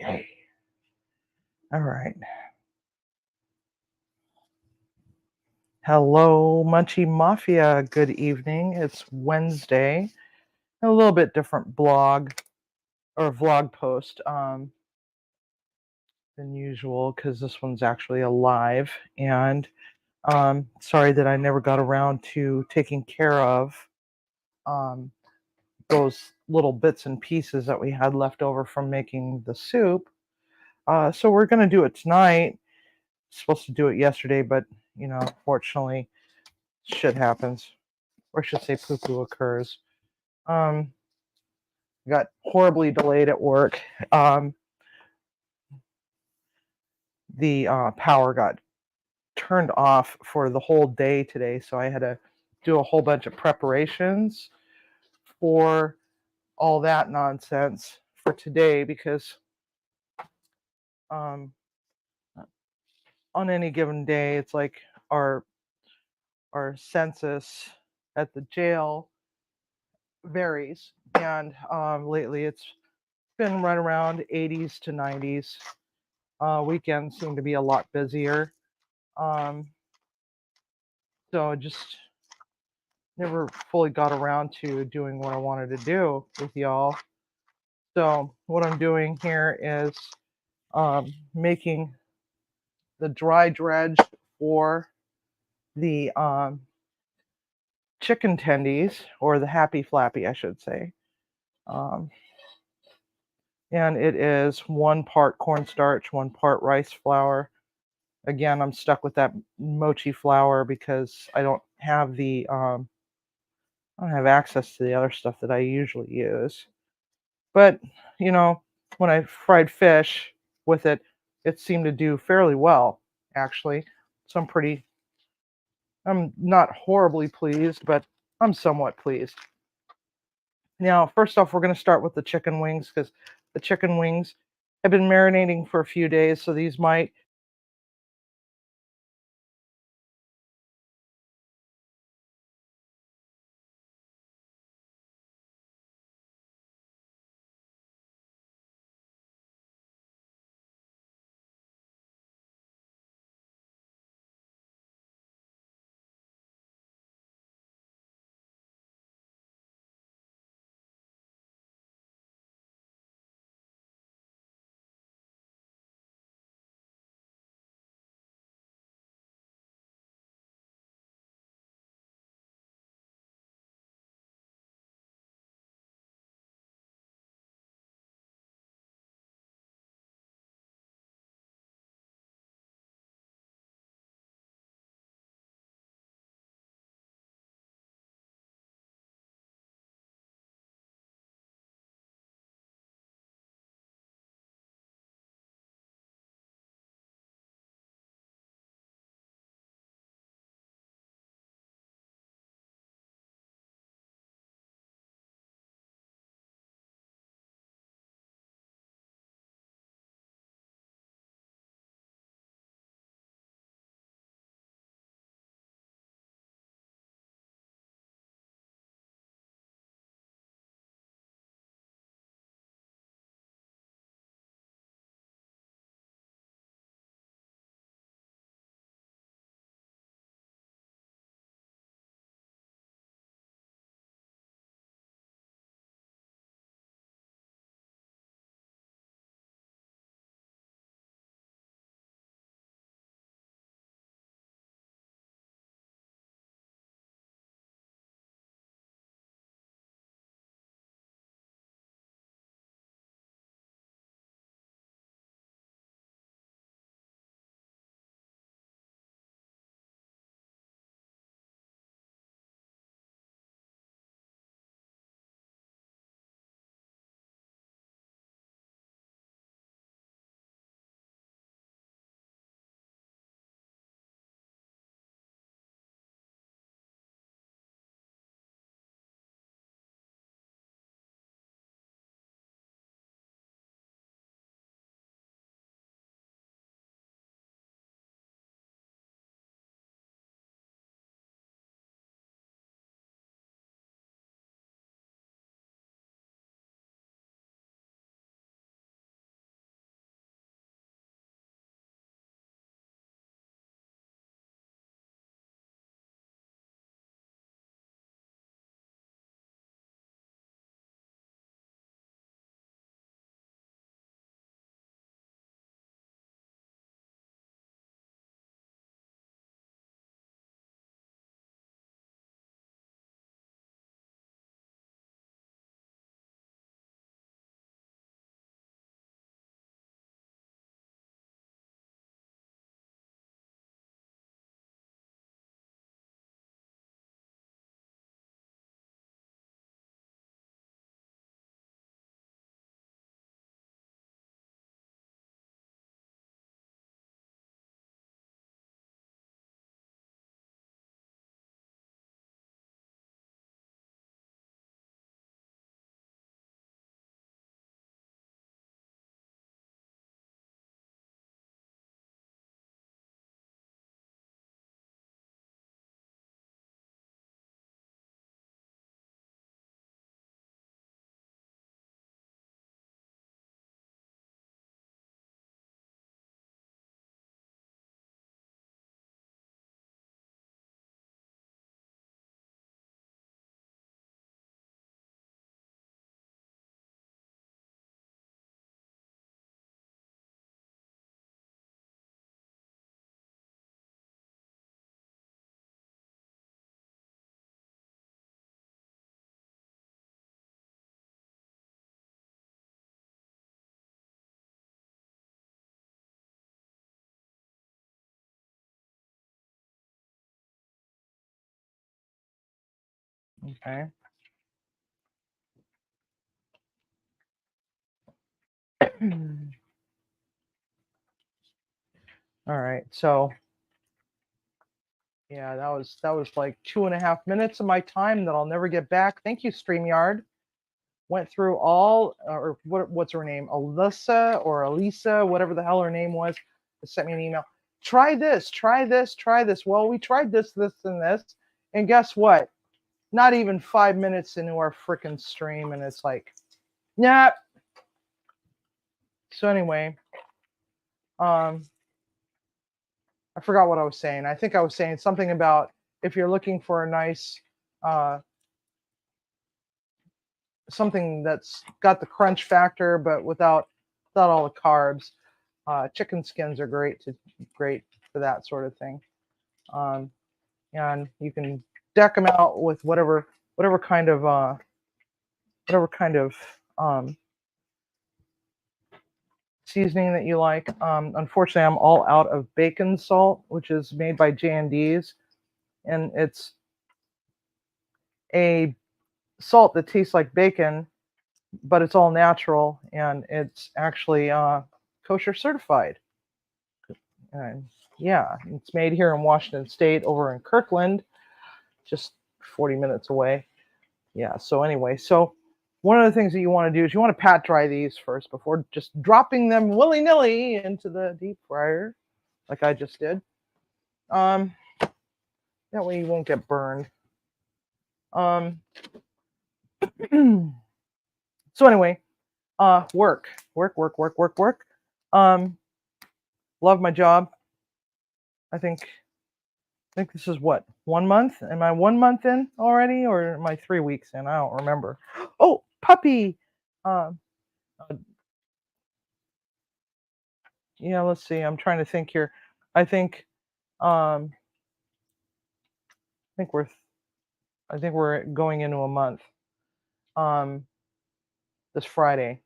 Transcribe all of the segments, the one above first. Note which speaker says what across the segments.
Speaker 1: Okay. All right. Hello, Munchie Mafia. Good evening. It's Wednesday. A little bit different blog or vlog post than usual because this one's actually a live. And sorry that I never got around to taking care of um, those little bits and pieces that we had left over from making the soup. So we're going to do it tonight. Supposed to do it yesterday, but fortunately, shit happens, or I should say poo poo occurs. Um, got horribly delayed at work. Um, the power got turned off for the whole day today, so I had to do a whole bunch of preparations for all that nonsense for today because um, on any given day, it's like our our census at the jail varies, and lately it's been right around 80s to 90s. Weekends seem to be a lot busier. Um, so I just never fully got around to doing what I wanted to do with y'all. So what I'm doing here is making the dry dredge for the chicken tendies, or the Happy Flappy, I should say. Um, and it is 1 part cornstarch, 1 part rice flour. Again, I'm stuck with that mochi flour because I don't have access to the other stuff that I usually use. But, you know, when I fried fish with it, it seemed to do fairly well, actually. So I'm not horribly pleased, but I'm somewhat pleased. Now, first off, we're going to start with the chicken wings because the chicken wings have been marinating for a few days, so these might Okay. All right. So yeah, that was like 2.5 minutes of my time that I'll never get back. Thank you, StreamYard. Went through all, or what's her name, Alyssa or Elisa, whatever the hell her name was, sent me an email. Try this, try this, try this. Well, we tried this, this, and this, and guess what? Not even 5 minutes into our freaking stream, and it's like, nah. So anyway, I forgot what I was saying. I think I was saying something about if you're looking for a nice uh, something that's got the crunch factor, but without all the carbs. Chicken skins are great for that sort of thing. Um, and you can deck them out with whatever kind of um, seasoning that you like. Unfortunately, I'm all out of bacon salt, which is made by J&D's, and it's a salt that tastes like bacon, but it's all natural, and it's actually kosher certified. And yeah, it's made here in Washington State, over in Kirkland, just 40 minutes away. Yeah, so anyway, so one of the things that you want to do is you want to pat dry these first before just dropping them willy-nilly into the deep fryer, like I just did. That way you won't get burned. So anyway, work. Love my job. I think this is what, 1 month? Am I 1 month in already, or am I 3 weeks in? I don't remember. Oh, puppy. Um, yeah, let's see. I'm trying to think here. I think um, I think we're going into a month. Um, this Friday.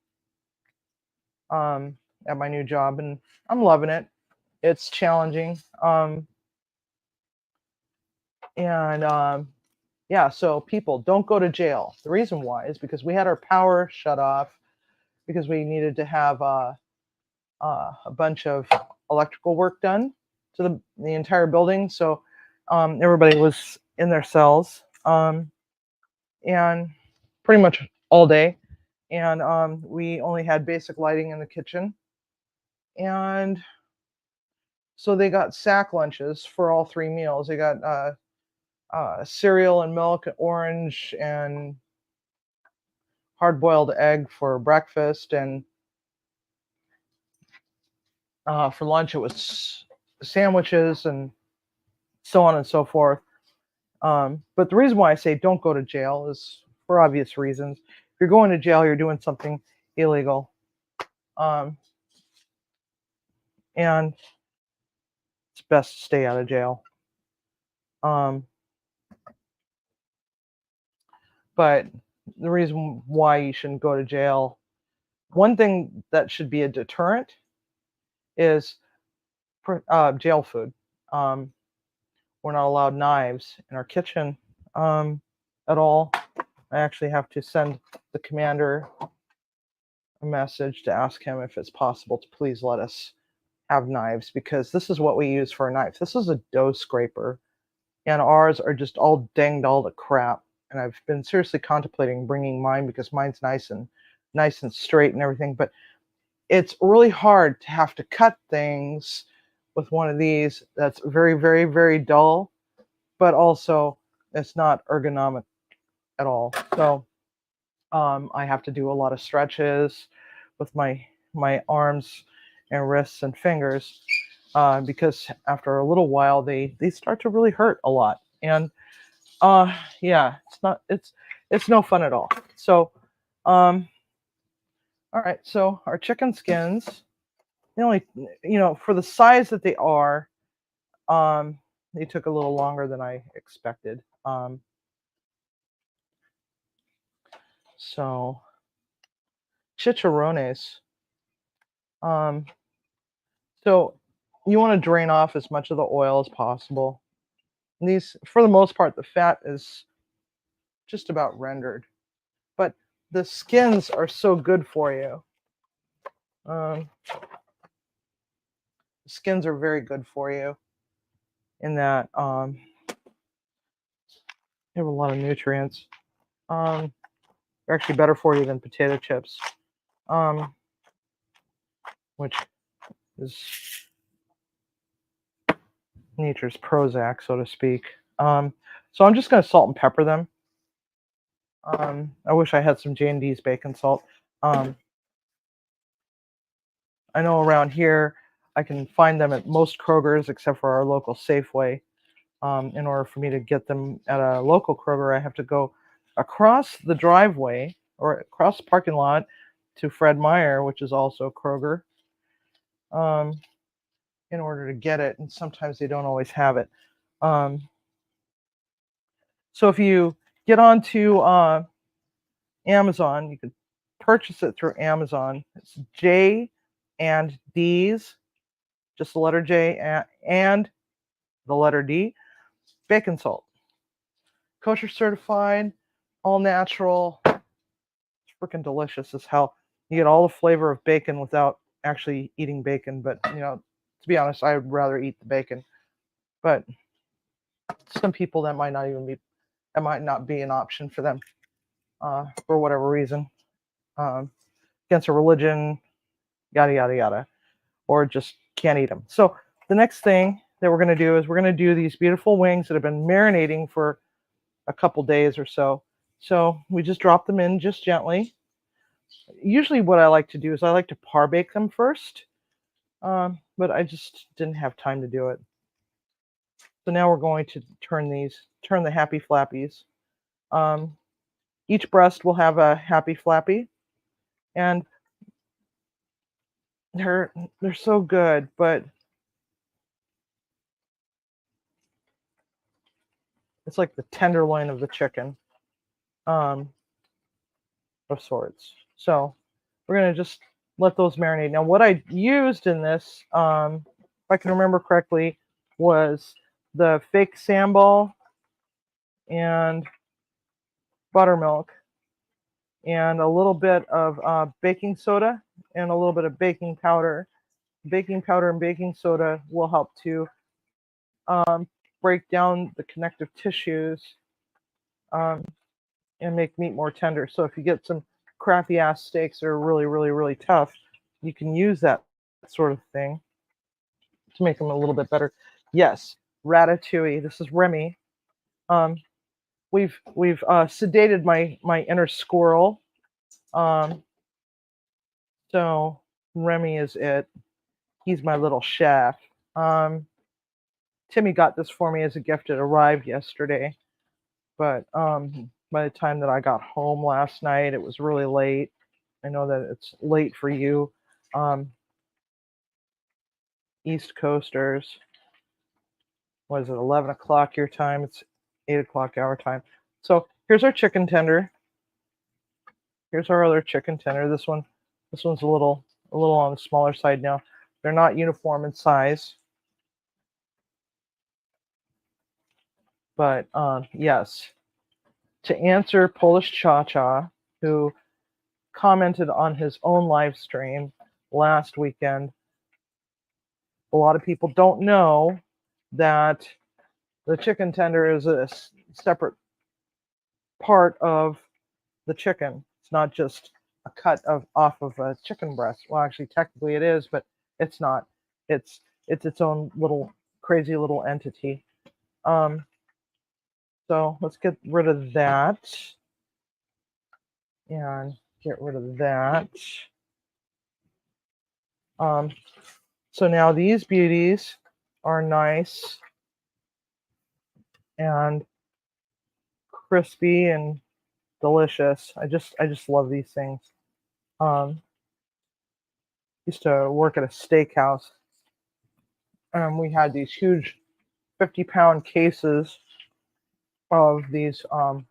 Speaker 1: At my new job, and I'm loving it. It's challenging. And yeah, so people, don't go to jail. The reason why is because we had our power shut off because we needed to have a bunch of electrical work done to the entire building. So everybody was in their cells, and pretty much all day. And we only had basic lighting in the kitchen. And so they got sack lunches for all 3 meals. They got cereal and milk, orange, and hard boiled egg for breakfast. And for lunch, it was sandwiches and so on and so forth. But the reason why I say don't go to jail is for obvious reasons. If you're going to jail, you're doing something illegal. And it's best to stay out of jail. But the reason why you shouldn't go to jail, one thing that should be a deterrent is jail food. We're not allowed knives in our kitchen at all. I actually have to send the commander a message to ask him if it's possible to please let us have knives, because this is what we use for a knife. This is a dough scraper, and ours are just all dinged all to crap. And I've been seriously contemplating bringing mine because mine's nice and straight and everything. But it's really hard to have to cut things with one of these that's very, very, very dull, but also it's not ergonomic at all. So I have to do a lot of stretches with my arms and wrists and fingers, because after a little while they start to really hurt a lot. And yeah, it's no fun at all. So all right, so our chicken skins, only, for the size that they are, they took a little longer than I expected. So chicharrones. Um, so you want to drain off as much of the oil as possible. And these, for the most part, the fat is just about rendered. But the skins are so good for you. Um, skins are very good for you in that they have a lot of nutrients. They're actually better for you than potato chips, which is nature's Prozac, so to speak. So I'm just going to salt and pepper them. I wish I had some J&D's bacon salt. I know around here I can find them at most Kroger's except for our local Safeway. In order for me to get them at a local Kroger, I have to go across the driveway or across the parking lot to Fred Meyer, which is also Kroger, in order to get it. And sometimes they don't always have it. So if you get onto Amazon, you could purchase it through Amazon. It's J and D's, just the letter J and the letter D, bacon salt. Kosher certified, all natural. It's freaking delicious as hell. You get all the flavor of bacon without actually eating bacon. But, to be honest, I'd rather eat the bacon. But some people that might not be an option for them for whatever reason. Against a religion, yada, yada, yada. Or just can't eat them. So the next thing that we're going to do is we're going to do these beautiful wings that have been marinating for a couple days or so. So we just drop them in just gently. Usually what I like to do is I like to par bake them first, but I just didn't have time to do it. So now we're going to turn the Happy Flappies. Each breast will have a Happy Flappy, and they're so good, but it's like the tenderloin of the chicken, of sorts. So we're gonna just let those marinate. Now, what I used in this, if I can remember correctly, was the fake sambal and buttermilk and a little bit of baking soda and a little bit of baking powder. Baking powder and baking soda will help to break down the connective tissues and make meat more tender. So if you get some crappy ass steaks that are really, really, really tough, you can use that sort of thing to make them a little bit better. Yes, ratatouille. This is Remy. We've sedated my inner squirrel. So Remy is it. He's my little chef. Timmy got this for me as a gift. It arrived yesterday, but by the time that I got home last night, it was really late. I know that it's late for you, East Coasters. What is it, 11 o'clock your time? It's 8 o'clock our time. So here's our chicken tender. Here's our other chicken tender. This one's a little on the smaller side now. They're not uniform in size. But yes, to answer Polish Cha-Cha, who commented on his own live stream last weekend, a lot of people don't know that the chicken tender is a separate part of the chicken. It's not just a cut off of a chicken breast. Well, actually, technically it is, but it's not. It's its own little crazy little entity. So let's get rid of that and get rid of that. So now these beauties are nice and crispy and delicious. I just love these things. Used to work at a steakhouse. We had these huge 50-pound cases of these of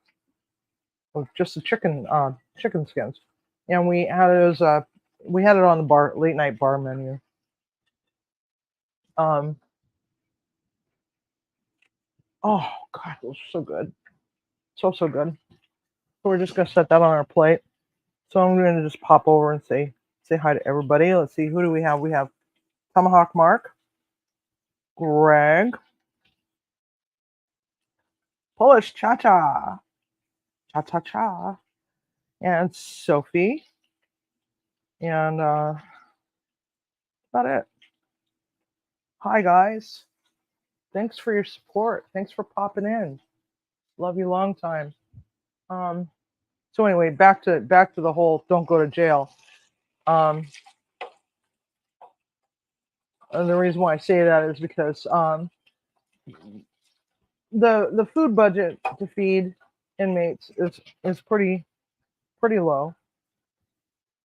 Speaker 1: just the chicken skins, and we had it on the late night bar menu. Oh God, it was so good, so good. So we're just gonna set that on our plate. So I'm gonna just pop over and say hi to everybody. Let's see, who do we have? We have Tomahawk Mark, Greg, Polish Cha Cha, Cha Cha Cha, and Sophie. And about it. Hi guys. Thanks for your support. Thanks for popping in. Love you long time. So anyway, back to the whole don't go to jail. And the reason why I say that is because the food budget to feed inmates is pretty low.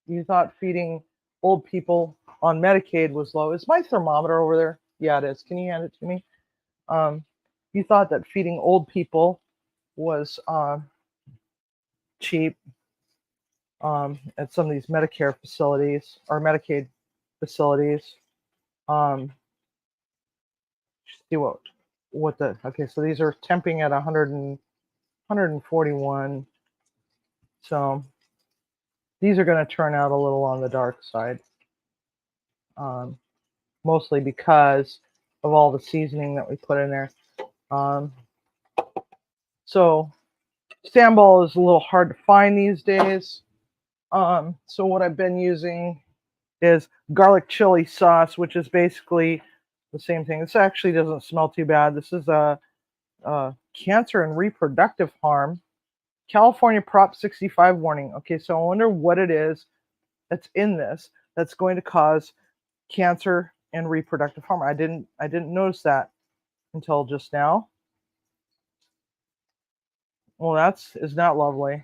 Speaker 1: You thought feeding old people on Medicaid was low. Is my thermometer over there? Yeah, it is. Can you hand it to me? You thought that feeding old people was cheap at some of these Medicare facilities or Medicaid facilities. See what the okay. So these are temping at 141. So these are going to turn out a little on the dark side, mostly because of all the seasoning that we put in there. So Sambal is a little hard to find these days. So what I've been using is garlic chili sauce, which is basically the same thing. This actually doesn't smell too bad. This is a cancer and reproductive harm. California Prop 65 warning. Okay, so I wonder what it is that's in this that's going to cause cancer and reproductive harm. I didn't notice that until just now. Well, is not lovely.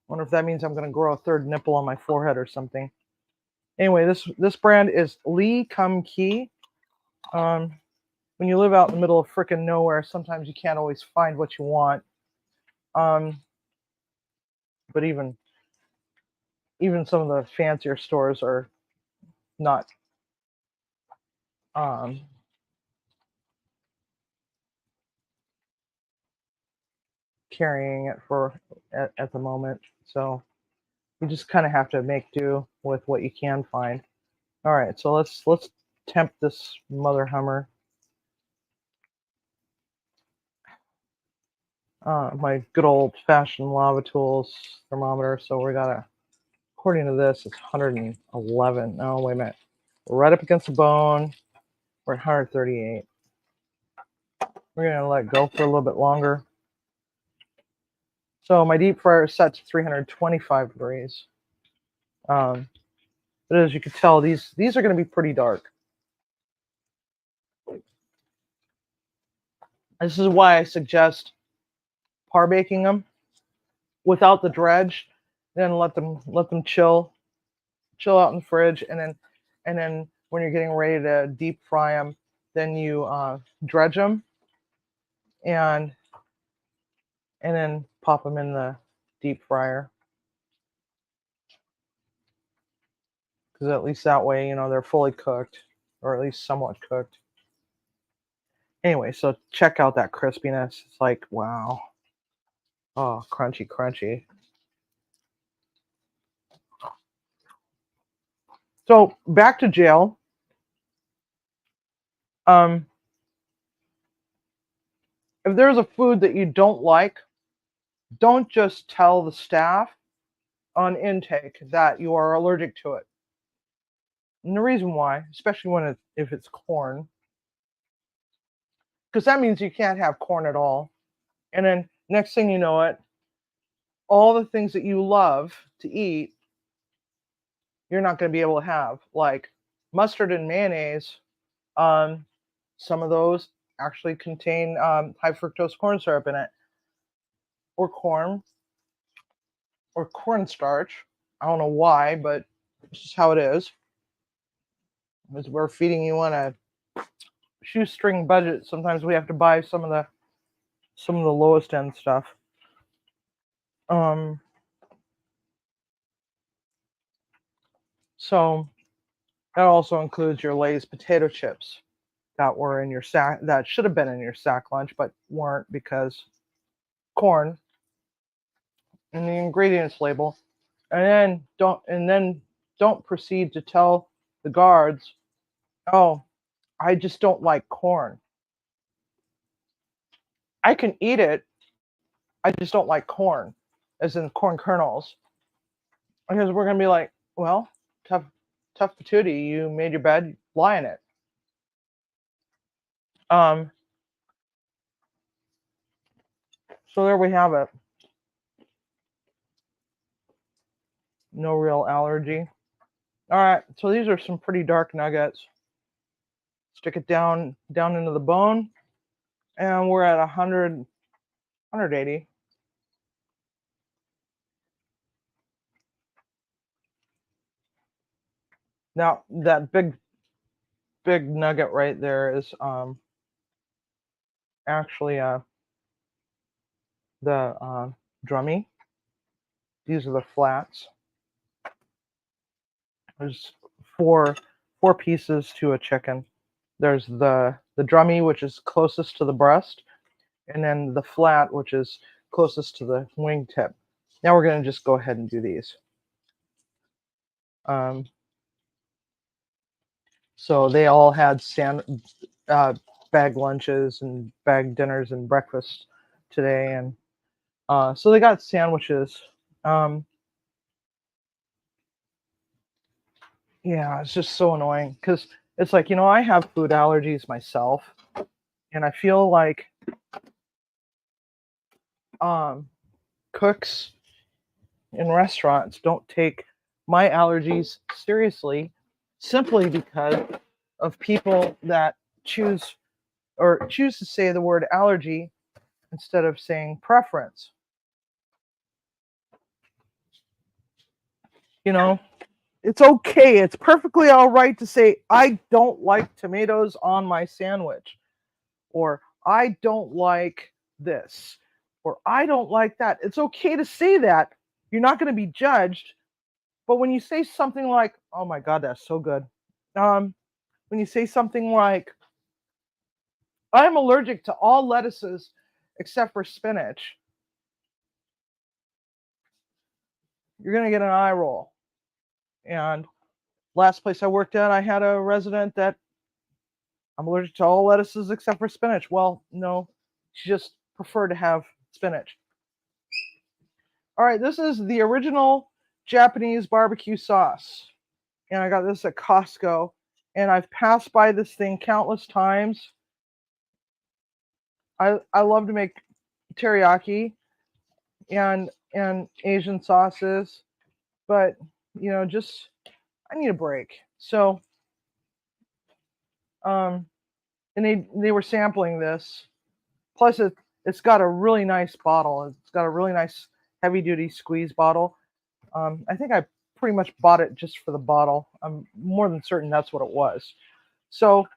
Speaker 1: Wonder if that means I'm going to grow a third nipple on my forehead or something. Anyway, this brand is Lee Kum Kee. When you live out in the middle of frickin' nowhere, sometimes you can't always find what you want. But even some of the fancier stores are not carrying it at the moment. So you just kind of have to make do with what you can find. All right, so let's tempt this mother hummer. My good old fashioned lava tools thermometer. So we got according to this, it's 111. No, wait a minute. We're right up against the bone. We're at 138. We're gonna let it go for a little bit longer. So my deep fryer is set to 325 degrees. But as you can tell, these are going to be pretty dark. This is why I suggest par baking them without the dredge. Then let them chill out in the fridge, and then when you're getting ready to deep fry them, then you dredge them and then pop them in the deep fryer. Because at least that way, they're fully cooked, or at least somewhat cooked. Anyway, so check out that crispiness. It's like, wow. Oh, crunchy, crunchy. So back to jail. If there's a food that you don't like, don't just tell the staff on intake that you are allergic to it. And the reason why, especially if it's corn, because that means you can't have corn at all. And then next thing you know it, all the things that you love to eat, you're not going to be able to have, like mustard and mayonnaise. Some of those actually contain high fructose corn syrup in it, or corn, or cornstarch. I don't know why, but it's just how it is. As we're feeding you on a shoestring budget, sometimes we have to buy some of the lowest end stuff. So that also includes your Lay's potato chips that were in your sack, that should have been in your sack lunch, but weren't because corn. in the ingredients label, and then don't proceed to tell the guards, "Oh, I just don't like corn. I can eat it. I just don't like corn, as in corn kernels." Because we're gonna be like, "Well, tough patootie. You made your bed, lie in it." Um, so there we have it. No real allergy. All right, so these are some pretty dark nuggets. Stick it down into the bone, and we're at 180. Now that big nugget right there is actually the drummy. These are the flats. There's four pieces to a chicken. There's the drummy, which is closest to the breast, and then the flat, which is closest to the wingtip. Now we're going to just go ahead and do these. So they all had bag lunches and bag dinners and breakfast today, and so they got sandwiches. Yeah, it's just so annoying because it's like, I have food allergies myself, and I feel like cooks in restaurants don't take my allergies seriously simply because of people that choose to say the word allergy instead of saying preference. You know, it's okay. It's perfectly all right to say, I don't like tomatoes on my sandwich, or I don't like this, or I don't like that. It's okay to say that. You're not going to be judged. But when you say something like, oh my God, that's so good. When you say something like, I'm allergic to all lettuces except for spinach, you're going to get an eye roll. And last place I worked at, I had a resident that, I'm allergic to all lettuces except for spinach. Well, no, she just preferred to have spinach. All right, this is the original Japanese barbecue sauce. And I got this at Costco. And I've passed by this thing countless times. I love to make teriyaki and Asian sauces, but just I need a break. So and they were sampling this. Plus it's got a really nice bottle. It's got a really nice heavy duty squeeze bottle. I think I pretty much bought it just for the bottle. I'm more than certain that's what it was. So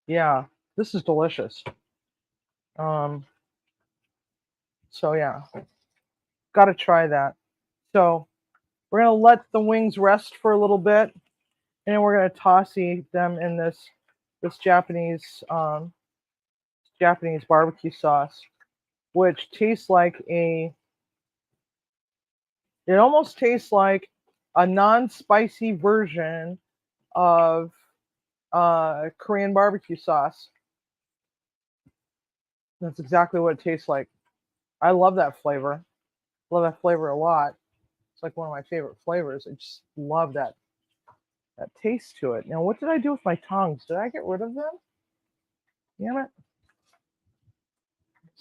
Speaker 1: yeah, this is delicious. Um, so yeah, got to try that. So we're gonna let the wings rest for a little bit, and then we're gonna tossy them in this Japanese barbecue sauce, which tastes like it almost tastes like a non-spicy version of Korean barbecue sauce. That's exactly what it tastes like. I love that flavor. Love that flavor a lot. It's like one of my favorite flavors. I just love that taste to it. Now, what did I do with my tongs? Did I get rid of them? Damn it.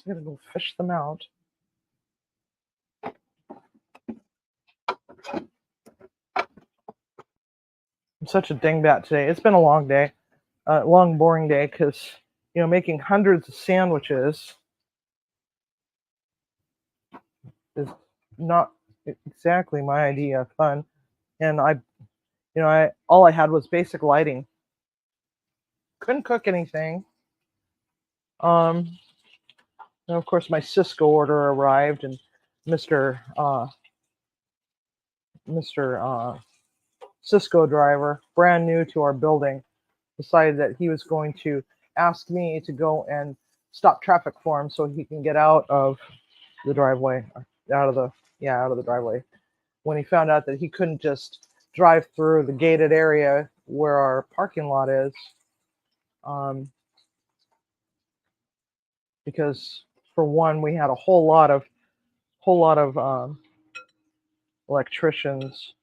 Speaker 1: I'm gonna go fish them out. I'm such a dingbat today. It's been a long day, long boring day because making hundreds of sandwiches is not exactly my idea of fun. And I all I had was basic lighting. Couldn't cook anything. And of course my Cisco order arrived, and Mr. Cisco driver, brand new to our building, decided that he was going to ask me to go and stop traffic for him so he can get out of the driveway, out of the out of the driveway. When he found out that he couldn't just drive through the gated area where our parking lot is, because for one, we had a whole lot of electricians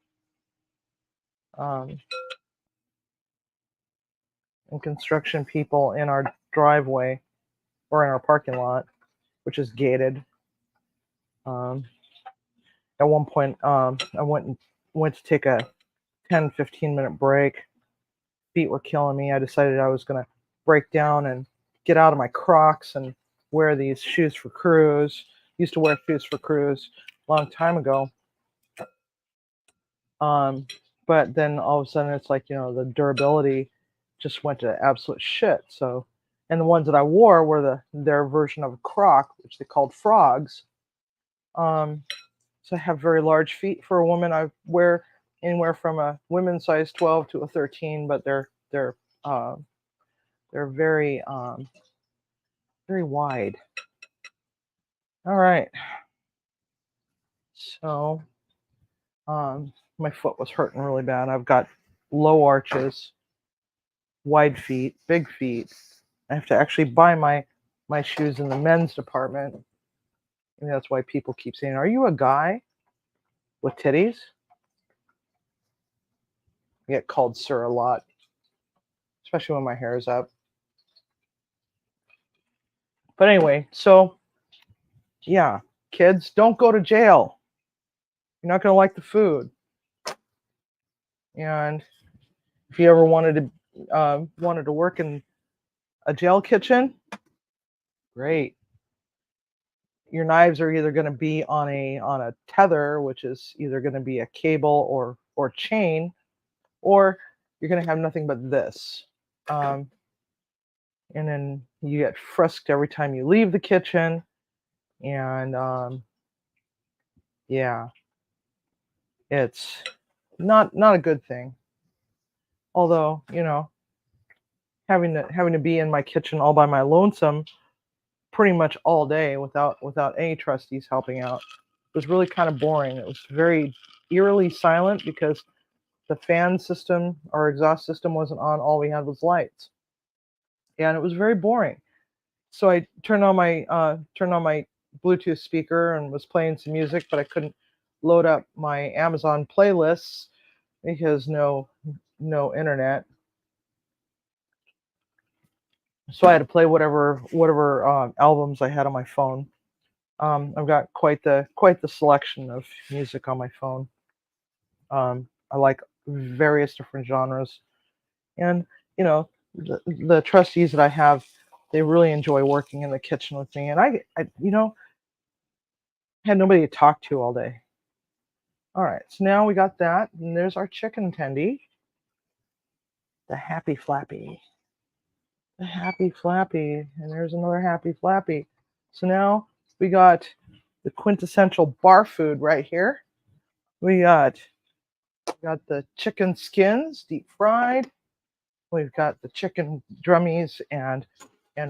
Speaker 1: and construction people in our driveway or in our parking lot, which is gated. At one point, I went to take a 10-15 minute break. Feet were killing me. I decided I was going to break down and get out of my Crocs and wear these shoes for cruise. Used to wear shoes for cruise a long time ago. But then all of a sudden it's like, the durability just went to absolute shit. So, and the ones that I wore were their version of a Croc, which they called frogs. So I have very large feet for a woman. I wear anywhere from a women's size 12 to a 13, but they're very very wide. All right. So my foot was hurting really bad. I've got low arches, wide feet, big feet. I have to actually buy my shoes in the men's department. And that's why people keep saying, "Are you a guy with titties?" I get called sir a lot, especially when my hair is up. But anyway, so yeah, kids, don't go to jail. You're not going to like the food. And if you ever wanted to work in a jail kitchen, great. Your knives are either going to be on a tether, which is either going to be a cable or chain, or you're going to have nothing but this. And then you get frisked every time you leave the kitchen, and yeah, it's not a good thing. Although, having to be in my kitchen all by my lonesome pretty much all day without any trustees helping out was really kind of boring. It was very eerily silent because the fan system or exhaust system wasn't on. All we had was lights, and it was very boring. So I turned on my Bluetooth speaker and was playing some music, but I couldn't load up my Amazon playlists because no internet. So I had to play whatever albums I had on my phone. I've got quite the selection of music on my phone. I like various different genres, and the trustees that I have, they really enjoy working in the kitchen with me, and I had nobody to talk to all day. All right, so now we got that, and there's our chicken tendy, the Happy Flappy. The Happy Flappy, and there's another Happy Flappy. So now we got the quintessential bar food right here. We got the chicken skins, deep fried. We've got the chicken drummies and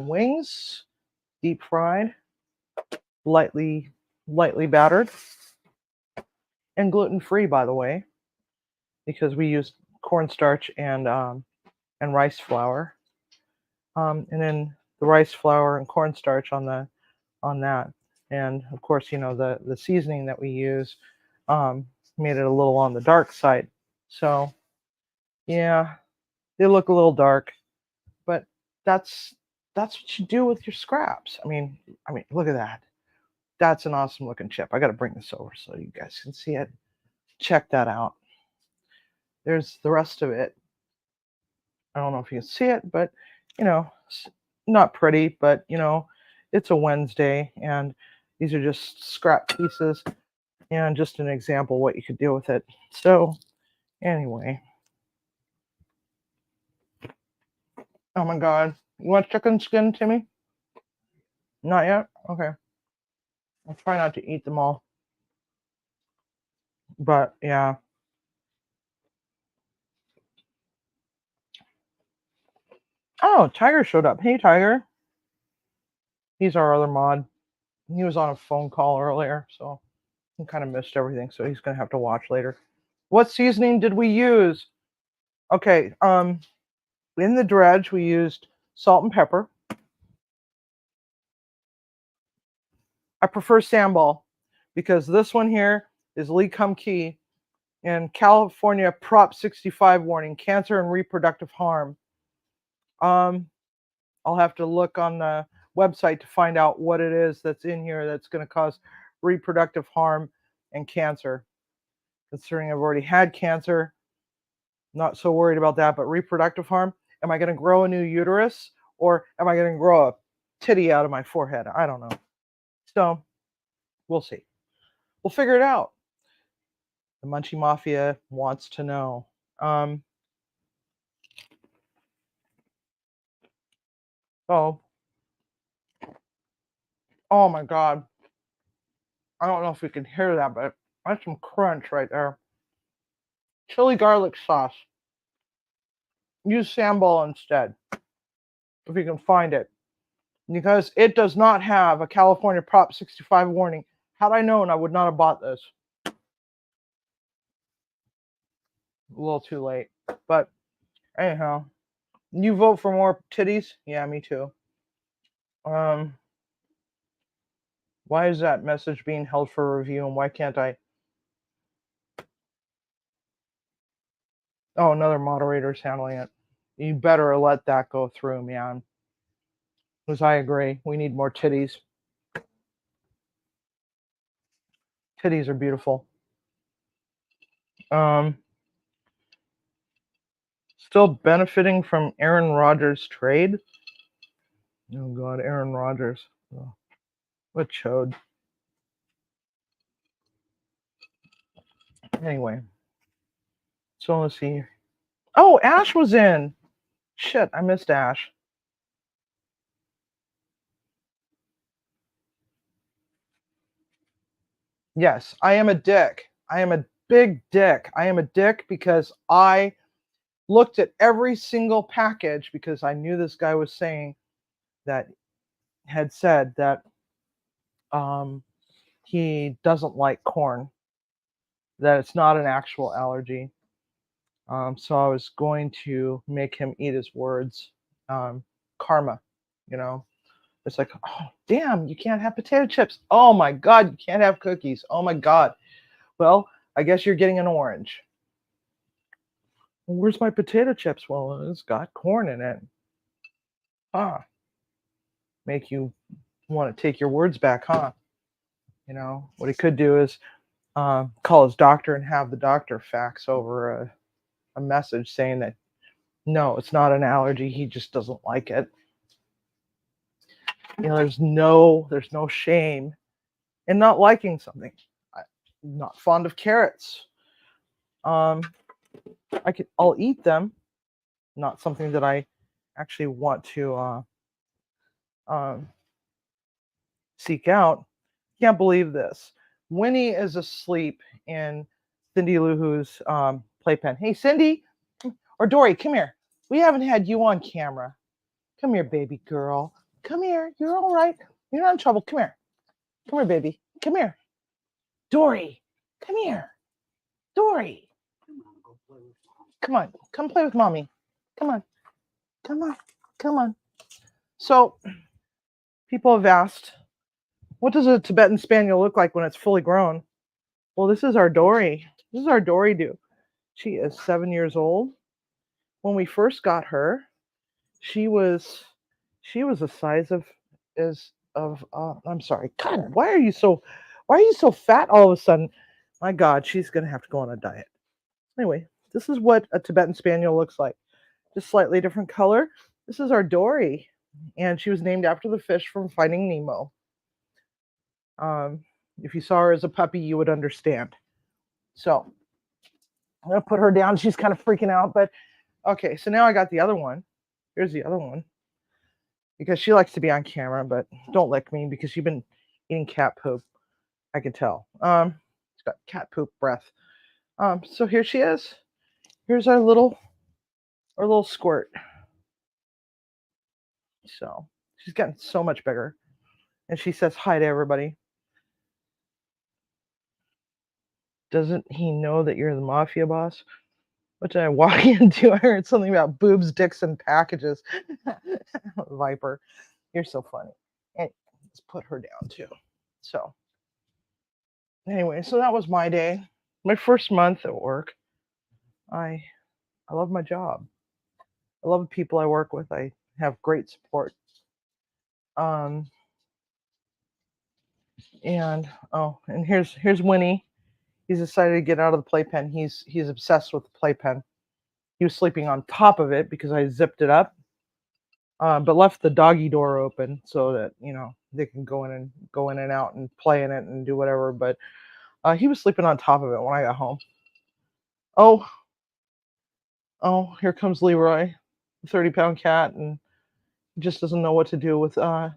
Speaker 1: wings, deep fried, lightly battered, and gluten free, by the way, because we use cornstarch and rice flour, and then the rice flour and cornstarch on that, and of course, the seasoning that we use made it a little on the dark side. So yeah, they look a little dark, but that's what you do with your scraps. I mean, look at that. That's an awesome looking chip. I got to bring this over so you guys can see it. Check that out. There's the rest of it. I don't know if you can see it, but it's not pretty, but it's a Wednesday, and these are just scrap pieces and just an example what you could do with it. So anyway, oh my God, you want chicken skin, Timmy? Not yet? Okay. I'll try not to eat them all. But yeah. Oh, Tiger showed up. Hey, Tiger. He's our other mod. He was on a phone call earlier, so he kind of missed everything. So he's gonna have to watch later. What seasoning did we use? Okay, in the dredge we used salt and pepper. I prefer sambal because this one here is Lee Kum Kee and California Prop 65 warning, cancer and reproductive harm. I'll have to look on the website to find out what it is that's in here that's going to cause reproductive harm and cancer. Considering I've already had cancer, not so worried about that, but reproductive harm, am I going to grow a new uterus or am I going to grow a titty out of my forehead? I don't know. So we'll see. We'll figure it out. The Munchie Mafia wants to know. Oh my God. I don't know if you can hear that, but that's some crunch right there. Chili garlic sauce. Use sambal instead, if you can find it. Because it does not have a California Prop 65 warning. Had I known, I would not have bought this. A little too late. But anyhow, you vote for more titties? Yeah, me too. Why is that message being held for review and why can't I? Oh, another moderator's handling it. You better let that go through, man. Because I agree. We need more titties. Titties are beautiful. Still benefiting from Aaron Rodgers' trade? Oh, God, Aaron Rodgers. Oh, what chode. Anyway. So let's see. Oh, Ash was in. Shit, I missed Ash. Yes, I am a dick. I am a big dick. I am a dick because I looked at every single package because I knew this guy was saying that had said that he doesn't like corn, that it's not an actual allergy. So I was going to make him eat his words. Karma, you know. It's like, oh, damn, you can't have potato chips. Oh my God, you can't have cookies. Oh my God. Well, I guess you're getting an orange. Well, where's my potato chips? Well, it's got corn in it. Huh. Make you want to take your words back, huh? You know, what he could do is call his doctor and have the doctor fax over a message saying that, no, it's not an allergy. He just doesn't like it. You know, there's no shame in not liking something. I'm not fond of carrots. I'll eat them. Not something that I actually want to seek out. Can't believe this. Winnie is asleep in Cindy Lou Who's playpen. Hey, Cindy or Dory, come here. We haven't had you on camera. Come here, baby girl. Come here. You're all right. You're not in trouble. Come here. Come here, baby. Come here. Dory, come here. Dory. Come on. Come play with mommy. Come on. Come on. Come on. So, people have asked, what does a Tibetan Spaniel look like when it's fully grown? Well, this is our Dory. This is our Dory do. She is 7 years old. When we first got her, she was the size of I'm sorry. God, why are you so fat all of a sudden? My God, she's gonna have to go on a diet. Anyway, this is what a Tibetan Spaniel looks like. Just slightly different color. This is our Dory, and she was named after the fish from Finding Nemo. If you saw her as a puppy, you would understand. So I'm gonna put her down. She's kind of freaking out, but okay. So now I got the other one. Here's the other one because she likes to be on camera, but don't lick me because you've been eating cat poop. I can tell. It's got cat poop breath. So here she is. Here's our little squirt. So she's getting so much bigger. And she says hi to everybody. Doesn't he know that you're the mafia boss? What did I walk into? I heard something about boobs, dicks, and packages. Viper, you're so funny. And let's put her down too. So anyway, so that was my day. My first month at work. I I love my job. I love the people I work with. I have great support. Um and oh, and here's Winnie. He's decided to get out of the playpen. He's obsessed with the playpen. He was sleeping on top of it because I zipped it up, but left the doggy door open so that they can go in and out and play in it and do whatever. But he was sleeping on top of it when I got home. Oh, oh, here comes Leroy, the 30-pound cat, and he just doesn't know what to do with poor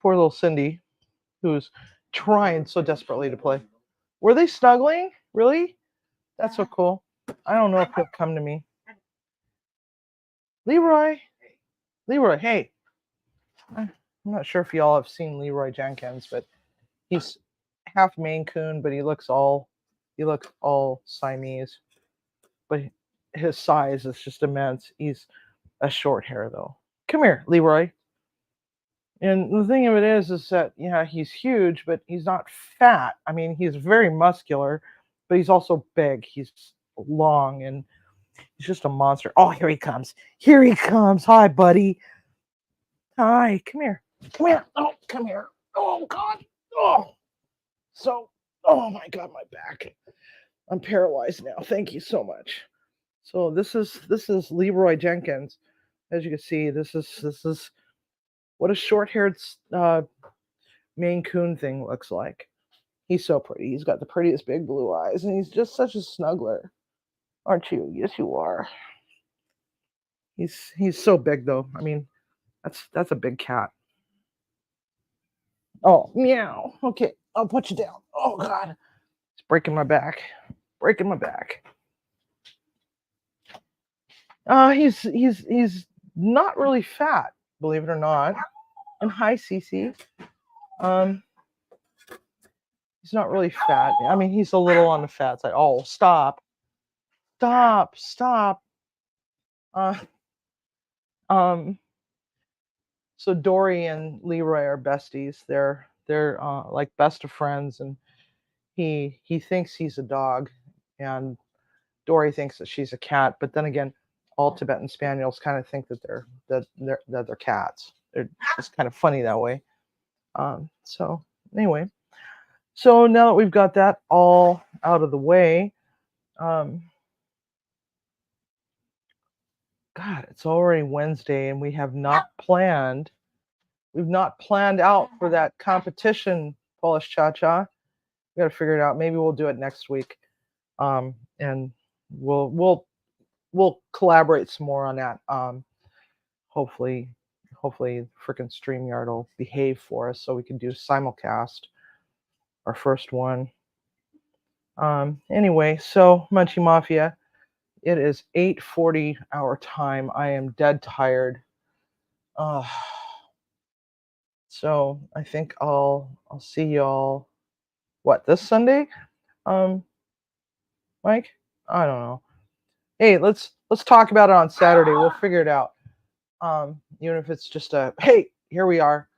Speaker 1: little Cindy, who's trying so desperately to play. Were they snuggling? Really? That's so cool. I don't know if he'll come to me. Leroy, Leroy, hey. I'm not sure if y'all have seen Leroy Jenkins, but he's half Maine Coon, but he looks all Siamese. But his size is just immense. He's a short hair though. Come here, Leroy. And the thing of it is that yeah, he's huge, but he's not fat. I mean, he's very muscular, but he's also big. He's long and he's just a monster. Oh, here he comes. Here he comes. Hi, buddy. Hi. Come here. Come here. Oh, come here. Oh God. Oh. So, oh my God, my back. I'm paralyzed now. Thank you so much. So this is Leroy Jenkins. As you can see, this is what a short-haired Maine Coon thing looks like. He's so pretty. He's got the prettiest big blue eyes, and he's just such a snuggler, aren't you? Yes, you are. He's so big though. I mean, that's a big cat. Oh, meow. Okay, I'll put you down. Oh God, it's breaking my back. Breaking my back. He's not really fat, believe it or not. And hi, Cece. Um, he's not really fat. I mean, he's a little on the fat side. Oh, stop, stop, stop. Uh, um. So Dory and Leroy are besties. They're like best of friends, and he thinks he's a dog, and Dory thinks that she's a cat. But then again, all Tibetan Spaniels kind of think that they're cats. It's kind of funny that way. So anyway, so now that we've got that all out of the way, um, God, it's already Wednesday, and we've not planned out for that competition, Polish Cha Cha. We got to figure it out. Maybe we'll do it next week, and we'll collaborate some more on that. Hopefully, freaking StreamYard will behave for us so we can do simulcast our first one. Anyway, so Munchie Mafia, it is 8:40 our time. I am dead tired. Uh, so I think I'll see y'all this Sunday? Um, Mike? I don't know. Hey, let's talk about it on Saturday. We'll figure it out. Even if it's just a hey, here we are,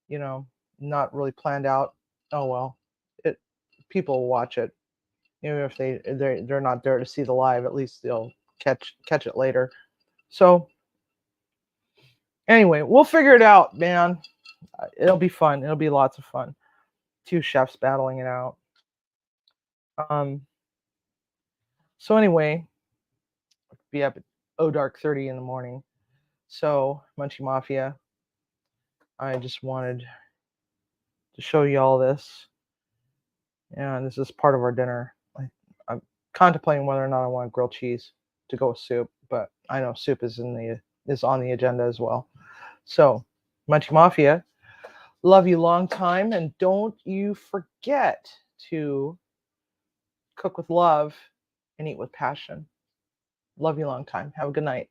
Speaker 1: you know, not really planned out. Oh well. It People will watch it. Even if they're not there to see the live, at least they'll catch it later. So anyway, we'll figure it out, man. It'll be fun. It'll be lots of fun. Two chefs battling it out. Um. So anyway, be up at dark 30 in the morning. So Munchie Mafia, I just wanted to show you all this, and this is part of our dinner. I'm contemplating whether or not I want grilled cheese to go with soup, but I know soup is on the agenda as well. So, Munchie Mafia, love you long time, and don't you forget to cook with love and eat with passion. Love you long time. Have a good night.